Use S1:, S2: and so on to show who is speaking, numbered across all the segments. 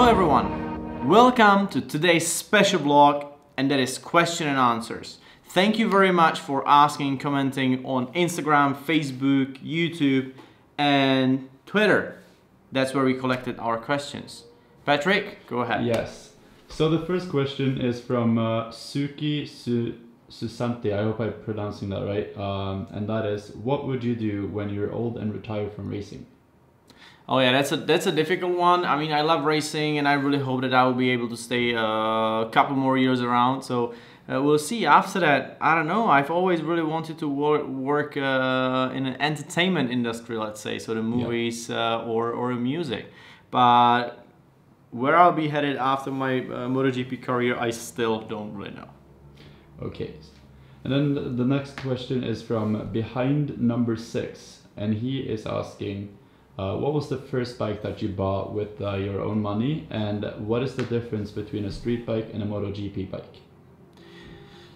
S1: Hello everyone, welcome to today's special vlog, and that is question and answers. Thank you very much for asking, commenting on Instagram, Facebook, YouTube and Twitter. That's where we collected our questions. Patrick, go ahead.
S2: Yes. So the first question is from Suki Susanti. I hope I'm pronouncing that right. And that is, what would you do when you're old and retired from racing?
S1: Oh yeah, that's a difficult one. I mean, I love racing and I really hope that I will be able to stay a couple more years around. So we'll see. After that, I don't know. I've always really wanted to work in an entertainment industry, let's say, so the movies or music. But where I'll be headed after my MotoGP career, I still don't really know.
S2: Okay. And then the next question is from Behind Number 6, and he is asking, what was the first bike that you bought with your own money, and what is the difference between a street bike and a MotoGP bike?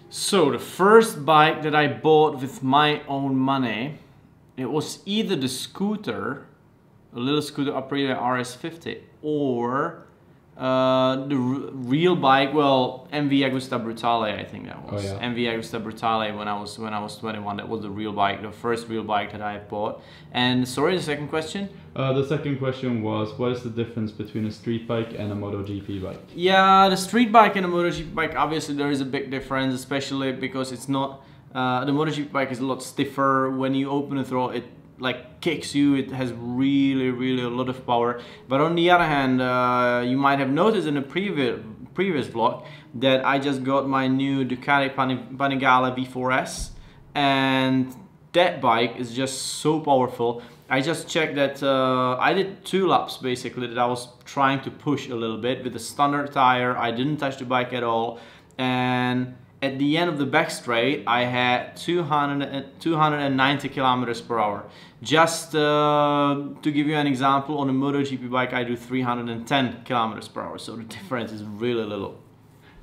S1: So the first bike that I bought with my own money, it was either the scooter, a little scooter Aprilia RS50, or the real bike, well, MV Agusta Brutale, I think that was.
S2: Oh, yeah.
S1: MV Agusta Brutale when I was 21. That was the real bike, the first real bike that I bought. And sorry, the second question?
S2: The second question was, what is the difference between a street bike and a MotoGP bike?
S1: Yeah, the street bike and the MotoGP bike, obviously there is a big difference, especially because it's not, the MotoGP bike is a lot stiffer. When you open the throttle, it like kicks you. It has really a lot of power. But on the other hand, you might have noticed in the previous vlog that I just got my new Ducati Panigale V4S, and that bike is just so powerful. I just checked that I did 2 laps basically that I was trying to push a little bit with the standard tire. I didn't touch the bike at all, and at the end of the back straight, I had 290 kilometers per hour. Just to give you an example, on a MotoGP bike, I do 310 kilometers per hour. So the difference is really little.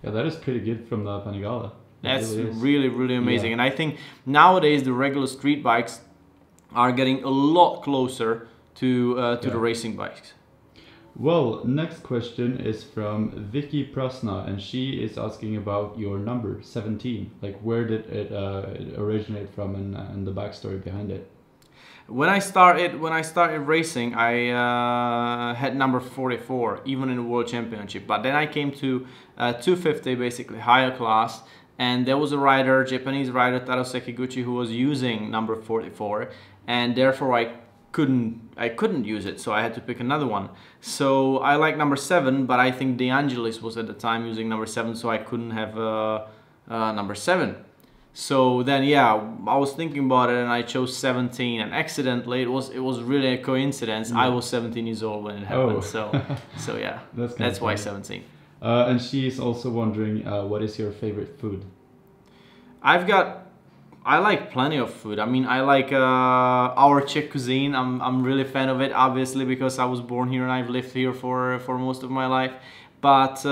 S2: Yeah, that is pretty good from the Panigale.
S1: That's really amazing. Yeah. And I think nowadays the regular street bikes are getting a lot closer to the racing bikes.
S2: Well, next question is from Vicky Prasna, and she is asking about your number 17. Like, where did it originate from, and the backstory behind it?
S1: When I started racing, I had number 44, even in the World Championship. But then I came to 250, basically higher class, and there was a rider, Japanese rider Taro Sekiguchi, who was using number 44, and therefore I couldn't use it, so I had to pick another one. So I like number 7, but I think De Angelis was at the time using number 7, so I couldn't have number 7. So then, yeah, I was thinking about it and I chose 17, and accidentally it was really a coincidence. I was 17 years old when it happened. So yeah, that's why 17.
S2: And she's also wondering, what is your favorite food?
S1: I like plenty of food. I mean, I like our Czech cuisine. I'm really a fan of it, obviously, because I was born here and I've lived here for most of my life. But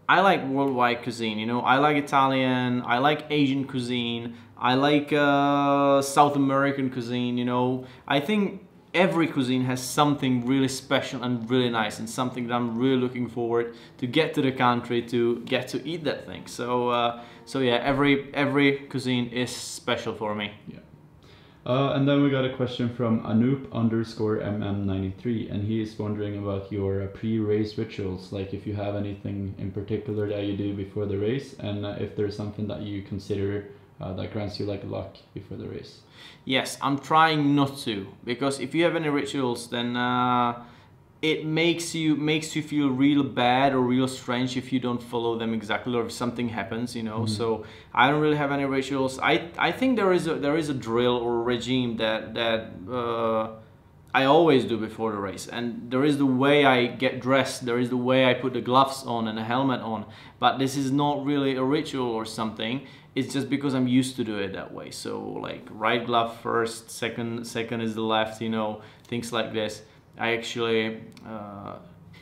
S1: I like worldwide cuisine, you know. I like Italian, I like Asian cuisine, I like South American cuisine, you know. I think every cuisine has something really special and really nice, and something that I'm really looking forward to get to the country to get to eat that thing. So yeah, every cuisine is special for me.
S2: Yeah. And then we got a question from Anoop_MM93, and he is wondering about your pre-race rituals, like if you have anything in particular that you do before the race, and if there's something that you consider that grants you like luck before the race.
S1: Yes, I'm trying not to, because if you have any rituals, then it makes you feel real bad or real strange if you don't follow them exactly, or if something happens, you know. So I don't really have any rituals. I think there is a drill or a regime that I always do before the race, and there is the way I get dressed, there is the way I put the gloves on and a helmet on, but this is not really a ritual or something. It's just because I'm used to do it that way. So like right glove first, second is the left, you know, things like this. I actually,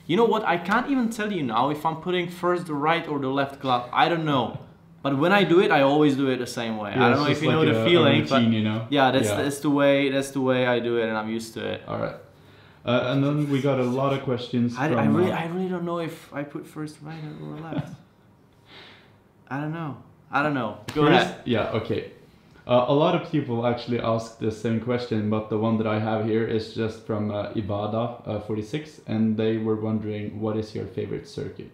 S1: you know what, I can't even tell you now if I'm putting first the right or the left glove. I don't know. But when I do it, I always do it the same way.
S2: Yeah,
S1: I don't know if you know the feeling, but
S2: you know?
S1: yeah, that's the way I do it, and I'm used to it.
S2: All right. And then we got a lot of questions
S1: I
S2: from...
S1: really don't know if I put first right or left. I don't know. Go ahead.
S2: Yeah, okay. A lot of people actually ask the same question, but the one that I have here is just from Ibada 46, and they were wondering, what is your favorite circuit?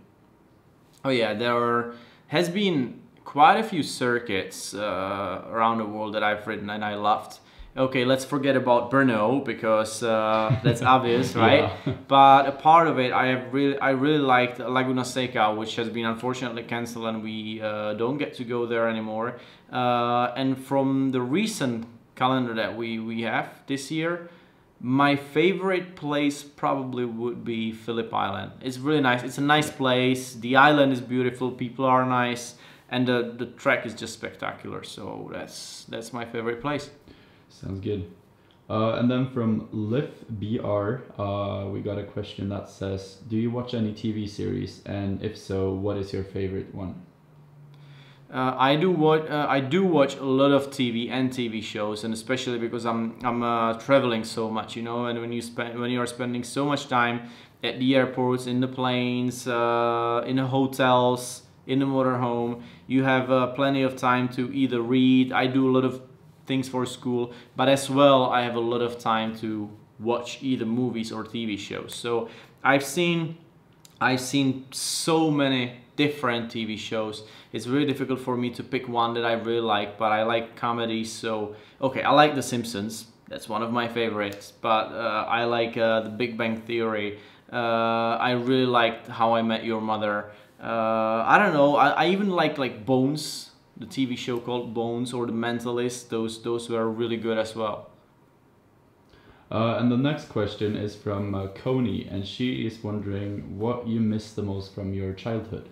S1: Oh yeah, there has been quite a few circuits around the world that I've ridden and I loved. Okay, let's forget about Brno because that's obvious, right?
S2: Yeah.
S1: But a part of it, I really liked Laguna Seca, which has been unfortunately cancelled, and we don't get to go there anymore. And from the recent calendar that we have this year, my favorite place probably would be Phillip Island. It's really nice. It's a nice place. The island is beautiful. People are nice, and the track is just spectacular. So that's my favorite place.
S2: Sounds good. And then from Liv BR, we got a question that says, do you watch any TV series? And if so, what is your favorite one?
S1: I do watch a lot of TV shows, and especially because I'm traveling so much, you know. And when you are spending so much time at the airports, in the planes, in the hotels, in the motorhome, you have plenty of time to either read. I do a lot of things for school, but as well I have a lot of time to watch either movies or TV shows. So I've seen so many different TV shows. It's really difficult for me to pick one that I really like, but I like comedies. So okay, I like The Simpsons. That's one of my favorites. But I like The Big Bang Theory. I really liked How I Met Your Mother. I don't know. I even like Bones, the TV show called Bones, or The Mentalist. Those were really good as well.
S2: And the next question is from Coney, and she is wondering what you miss the most from your childhood.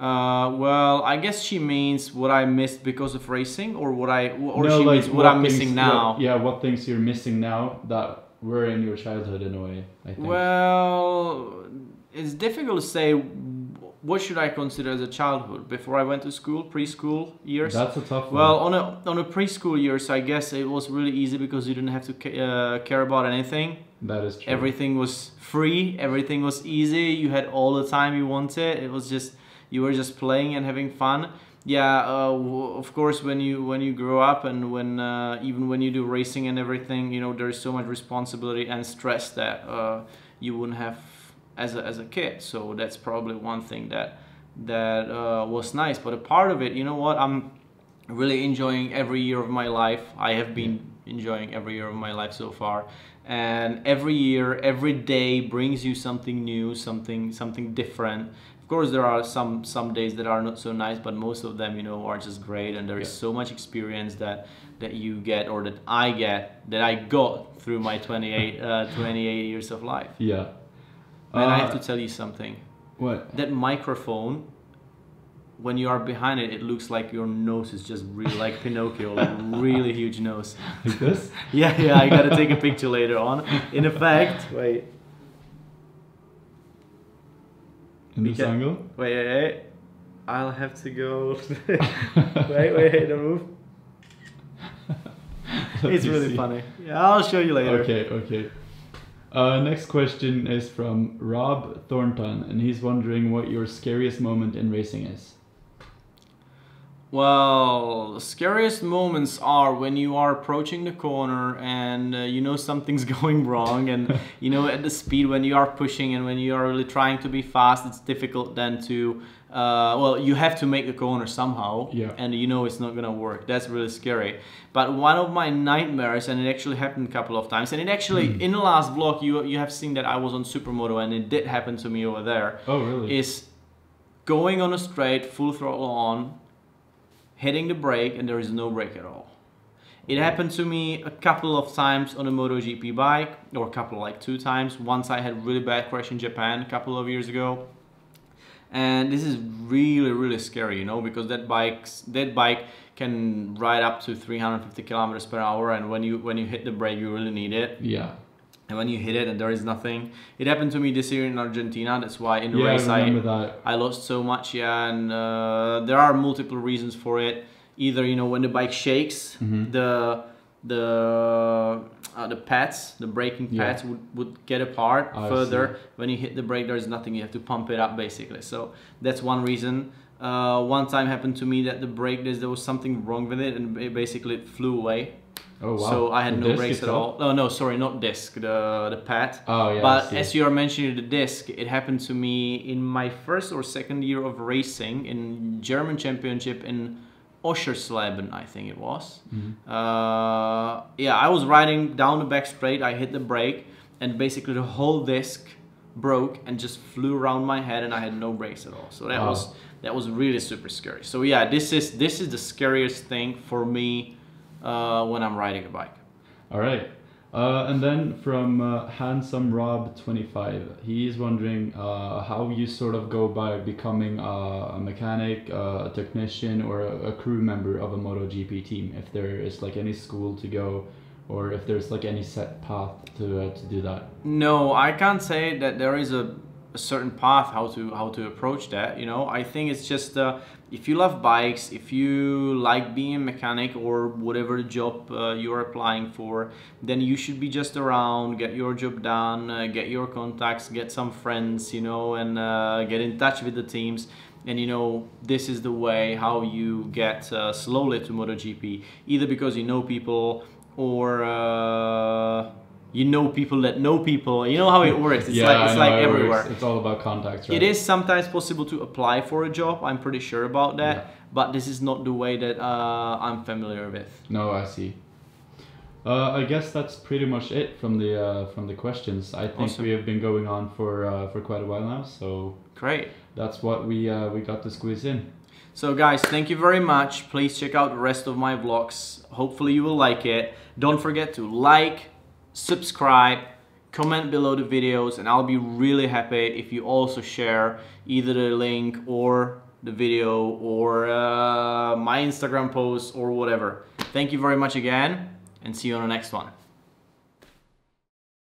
S1: Well, I guess she means what I missed because of racing, or
S2: No,
S1: she
S2: like
S1: means what I'm missing now.
S2: What things you're missing now that were in your childhood in a way, I think.
S1: Well, it's difficult to say. What should I consider as a childhood? Before I went to school, preschool years?
S2: That's a tough one.
S1: Well, on a preschool years, I guess it was really easy because you didn't have to care about anything.
S2: That is true.
S1: Everything was free. Everything was easy. You had all the time you wanted. It was just, you were just playing and having fun. Yeah, of course, when you grow up, and when even when you do racing and everything, you know, there's so much responsibility and stress that you wouldn't have as a kid. So that's probably one thing that was nice. But a part of it, you know what, I'm really enjoying every year of my life. I have been enjoying every year of my life so far, and every year, every day brings you something new, something different. Of course, there are some days that are not so nice, but most of them, you know, are just great, and there is so much experience that you get, or that I got through my 28 years of life.
S2: Yeah.
S1: And I have to tell you something.
S2: What?
S1: That microphone, when you are behind it, it looks like your nose is just really like Pinocchio, like really huge nose.
S2: Like this?
S1: Yeah, I gotta take a picture later on. In effect, wait.
S2: In this angle?
S1: Wait. I'll have to go. wait, don't move. It's really funny. Yeah, I'll show you later.
S2: Okay. Next question is from Rob Thornton, and he's wondering what your scariest moment in racing is.
S1: Well, the scariest moments are when you are approaching the corner and you know something's going wrong, and you know at the speed when you are pushing and when you are really trying to be fast, it's difficult then to well, you have to make the corner somehow, and you know it's not gonna work. That's really scary. But one of my nightmares, and it actually happened a couple of times, and it actually in the last vlog you have seen that I was on Supermoto, and it did happen to me over there.
S2: Oh really?
S1: Is going on a straight, full throttle on, hitting the brake, and there is no brake at all. It happened to me a couple of times on a MotoGP bike, or a couple, like 2 times. Once I had a really bad crash in Japan a couple of years ago. And this is really, really scary, you know, because that bike can ride up to 350 kilometers per hour, and when you hit the brake, you really need it.
S2: Yeah.
S1: And when you hit it and there is nothing. It happened to me this year in Argentina. That's why in the race I lost so much. Yeah, and there are multiple reasons for it. Either, you know, when the bike shakes, the pads, the braking pads would get apart further. When you hit the brake, there's nothing, you have to pump it up basically. So that's one reason. One time happened to me that the brake disc, there was something wrong with it, and it flew away.
S2: Oh wow!
S1: So I had
S2: the
S1: no brakes at all. Oh no, sorry, not disc, the pad.
S2: Oh yeah.
S1: But as you are mentioning the disc, it happened to me in my first or second year of racing in German Championship in Oschersleben, I think it was. Yeah, I was riding down the back straight. I hit the brake, and basically the whole disc broke and just flew around my head, and I had no brakes at all. So that was really super scary. So yeah, this is the scariest thing for me when I'm riding a bike.
S2: All right. And then from Handsome Rob 25, he's wondering how you sort of go by becoming a mechanic, a technician, or a crew member of a MotoGP team. If there is like any school to go, or if there's like any set path to do that.
S1: No, I can't say that there is a certain path how to approach that. You know, I think it's just if you love bikes, if you like being a mechanic or whatever job you're applying for, then you should be just around, get your job done, get your contacts, get some friends, you know, and get in touch with the teams. And you know, this is the way how you get slowly to MotoGP, either because you know people or you know people that know people. You know how it works. It's like everywhere.
S2: It's all about contacts, right?
S1: It is sometimes possible to apply for a job. I'm pretty sure about that. Yeah. But this is not the way that I'm familiar with.
S2: No, I see. I guess that's pretty much it from the questions. I think we have been going on for quite a while now. So
S1: great.
S2: That's what we got to squeeze in.
S1: So guys, thank you very much. Please check out the rest of my vlogs. Hopefully you will like it. Don't forget to like, subscribe, comment below the videos, and I'll be really happy if you also share either the link or the video or my Instagram post or whatever. Thank you very much again, and see you on the next one.